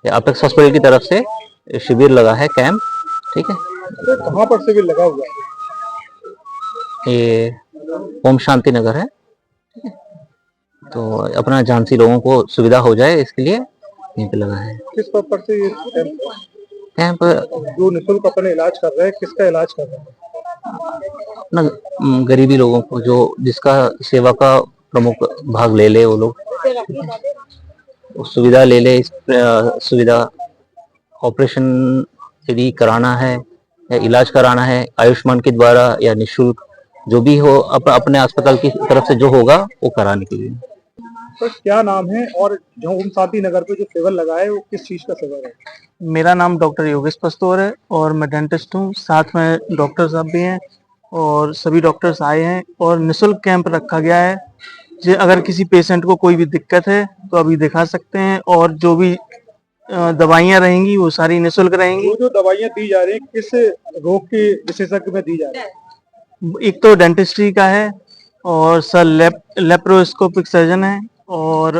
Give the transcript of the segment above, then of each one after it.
ये apex hospital की तरफ से शिविर लगा है, कैंप। ठीक है, तो कहाँ पर शिविर लगा हुआ है? ये ओम शांति नगर है। तो अपना झांसी लोगों को सुविधा हो जाए इसके लिए यहीं पे लगा है किस पर्पज से ये कैंप। जो निःशुल्क अपने इलाज कर रहे हैं, किसका इलाज कर रहे हैं? अपना गरीबी लोगों को, जो जिसका सेवा का प्रमुख भाग ले ले वो लोग, सुविधा ले ले। इस सुविधा ऑपरेशन यदि कराना है या इलाज कराना है आयुष्मान के द्वारा या निःशुल्क, जो भी हो अपने अस्पताल की तरफ से जो होगा वो कराने के लिए। तो क्या नाम है और जो ओम शांति नगर पे जो शिविर लगा है वो किस चीज का शिविर है? मेरा नाम डॉक्टर योगेश पस्तौर है और मैं डेंटिस्ट हूँ। साथ में डॉक्टर साहब भी हैं और सभी डॉक्टर्स आए हैं और निःशुल्क कैंप रखा गया है। जो अगर किसी पेशेंट को कोई भी दिक्कत है तो अभी दिखा सकते हैं और जो भी दवाइयाँ रहेंगी वो सारी निःशुल्क रहेंगी। जो दवाइयाँ दी जा रही हैं किस रोग के विशेषज्ञ में दी जा रही है? एक तो डेंटिस्ट्री का है और सर लेप्रोस्कोपिक सर्जन है और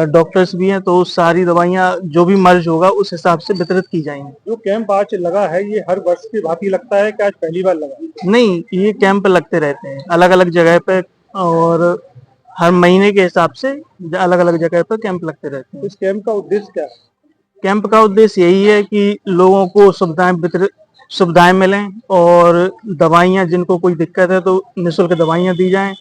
डॉक्टर्स भी हैं, तो सारी दवाइयाँ जो भी मर्ज होगा उस हिसाब से वितरित की जाएंगी। जो कैंप आज लगा है ये हर वर्ष की भांति लगता है कि आज पहली बार लगा? नहीं, ये कैंप लगते रहते हैं अलग अलग जगह पे और हर महीने के हिसाब से अलग अलग जगह पे कैंप लगते रहते हैं। इस कैंप का उद्देश्य क्या है? कैंप का उद्देश्य यही है कि लोगों को सुविधाएं मिलें और दवाइयाँ, जिनको कोई दिक्कत है तो निःशुल्क दवाइयाँ दी जाएं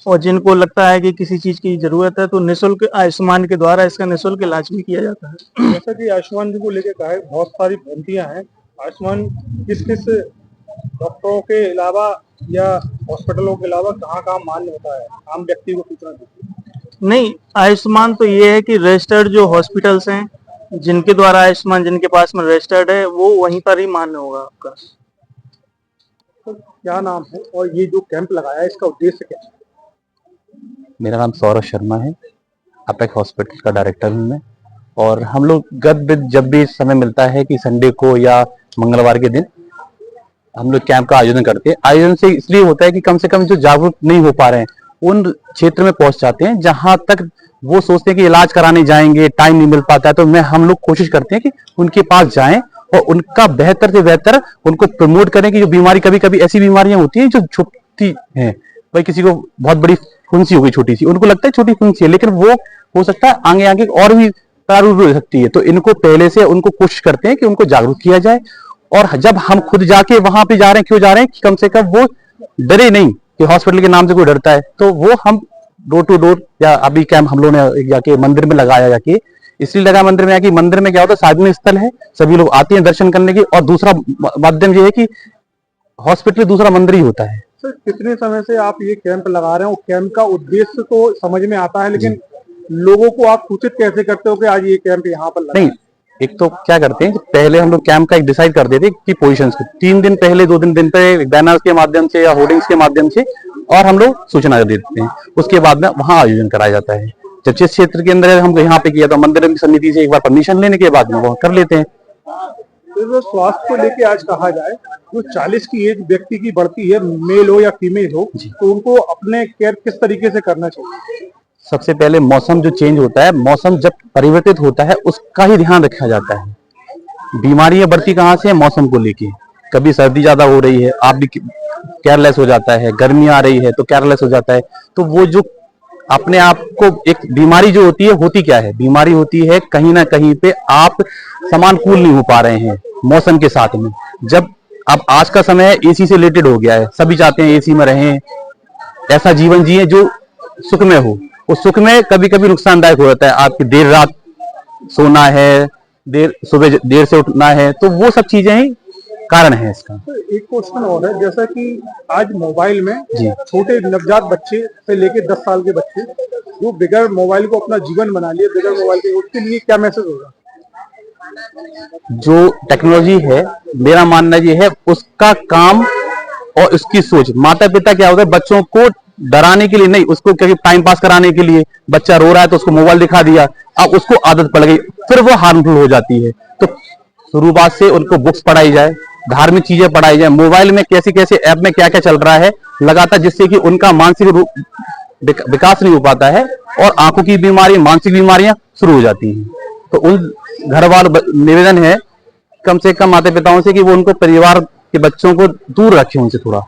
और जिनको लगता है कि किसी चीज की जरूरत है तो निःशुल्क आयुष्मान के द्वारा इसका निःशुल्क इलाज भी किया जाता है। जैसा कि आयुष्मान जी को लेकर कहा है, बहुत सारी भ्रांतियां हैं। आयुष्मान किस किस डॉक्टरों के अलावा या हॉस्पिटलों के अलावा कहाँ कहाँ मान्य होता है, आम व्यक्ति को सूचना दीजिए। नहीं, आयुष्मान तो ये है कि रजिस्टर्ड जो हॉस्पिटल्स हैं जिनके द्वारा आयुष्मान, जिनके पास में रजिस्टर्ड है, वो वहीं पर ही मान्य होगा आपका। तो क्या नाम है और ये जो कैंप लगाया है इसका उद्देश्य क्या है? मेरा नाम सौरभ शर्मा है, अपेक्स हॉस्पिटल का डायरेक्टर हूँ मैं। और हम लोग जब भी समय मिलता है कि संडे को या मंगलवार के दिन हम लोग कैंप का आयोजन करते हैं। आयोजन से इसलिए होता है कि कम से कम जो जागरूक नहीं हो पा रहे हैं उन क्षेत्र में पहुंच जाते हैं जहां तक वो सोचते हैं कि इलाज कराने जाएंगे, टाइम नहीं मिल पाता है। तो हम लोग कोशिश करते हैं कि उनके पास जाएं और उनका बेहतर से बेहतर उनको प्रमोट करें कि जो बीमारी, कभी कभी ऐसी बीमारियां होती हैं जो छुपती हैं। भाई किसी को बहुत बड़ी फुंसी हो गई छोटी सी, उनको लगता है छोटी फुंसी है, लेकिन वो हो सकता है आगे आगे और भी प्रारूप हो सकती है। तो इनको पहले से उनको कोशिश करते हैं कि उनको जागरूक किया जाए। और जब हम खुद जाके वहां पे जा रहे हैं, क्यों जा रहे हैं कि कम से कम वो डरे नहीं कि हॉस्पिटल के नाम से कोई डरता है। तो वो हम डोर टू डोर, या अभी कैंप हम लोगों ने जाके मंदिर में लगाया, जाके इसलिए लगा मंदिर में, कि मंदिर में क्या होता है, सार्वजनिक स्थल है, सभी लोग आते हैं दर्शन करने की। और दूसरा माध्यम ये है कि हॉस्पिटल दूसरा मंदिर ही होता है। सर, कितने समय से आप ये कैंप लगा रहे हो? कैंप का उद्देश्य तो समझ में आता है, लेकिन लोगों को आप सूचित कैसे करते हो कि आज ये कैंप यहाँ पर लगा? नहीं, एक तो क्या करते हैं, पहले हम लोग कैंप का एक डिसाइड कर देते हैं कि पोजीशंस को 3 दिन पहले, 2 दिन पहले बैनर्स के माध्यम से या होर्डिंग्स के माध्यम से, और हम लोग सूचना देते हैं। उसके बाद में वहां आयोजन कराया जाता है। जब जिस क्षेत्र के अंदर हम यहाँ पे किया तो मंदिर की समिति से एक बार परमिशन लेने के बाद में वो कर लेते हैं। तो स्वास्थ्य को लेके आज कहा जाए, जो 40 की एज व्यक्ति की बढ़ती है, मेल हो या फीमेल हो, तो उनको अपने केयर किस तरीके से करना चाहिए? सबसे पहले मौसम जो चेंज होता है, मौसम जब परिवर्तित होता है उसका ही ध्यान रखा जाता है। बीमारियां बढ़ती कहाँ से है? मौसम को लेके। कभी सर्दी ज्यादा हो रही है, आप भी केयरलेस हो जाता है, गर्मी आ रही है तो केयरलेस हो जाता है। तो वो जो अपने आप को, एक बीमारी जो होती है, होती क्या है? बीमारी होती है कहीं ना कहीं पे आप समानुकूल नहीं हो पा रहे हैं मौसम के साथ में। जब अब आज का समय एसी से रिलेटेड हो गया है, सभी चाहते हैं एसी में रहें, ऐसा जीवन जिए जो सुख में हो। उस सुख में कभी कभी नुकसानदायक हो जाता है, आपकी देर रात सोना है, सुबह देर से उठना है, तो वो सब चीजें ही कारण है इसका। एक क्वेश्चन और है, जैसा कि आज मोबाइल में छोटे नवजात बच्चे से लेके 10 साल के बच्चे जो बिगैर मोबाइल को अपना जीवन बना लिए, बिगैर मोबाइल के, उसके लिए क्या मैसेज होगा? जो टेक्नोलॉजी है, मेरा मानना ये है, उसका काम और उसकी सोच, माता पिता क्या होता है, बच्चों को डराने के लिए नहीं, उसको क्योंकि टाइम पास कराने के लिए, बच्चा रो रहा है तो उसको मोबाइल दिखा दिया, अब उसको आदत पड़ गई, फिर वो हार्मफुल हो जाती है। तो शुरुआत से उनको बुक्स पढ़ाई जाए, धार्मिक चीजें पढ़ाई जाए, मोबाइल में कैसे कैसे ऐप में क्या क्या चल रहा है लगातार, जिससे कि उनका मानसिक विकास नहीं हो पाता है और आंखों की बीमारी, मानसिक बीमारियां शुरू हो जाती हैं। तो उन घर वालों निवेदन है कम से कम माता पिताओं से कि वो उनको परिवार के बच्चों को दूर रखें उनसे थोड़ा।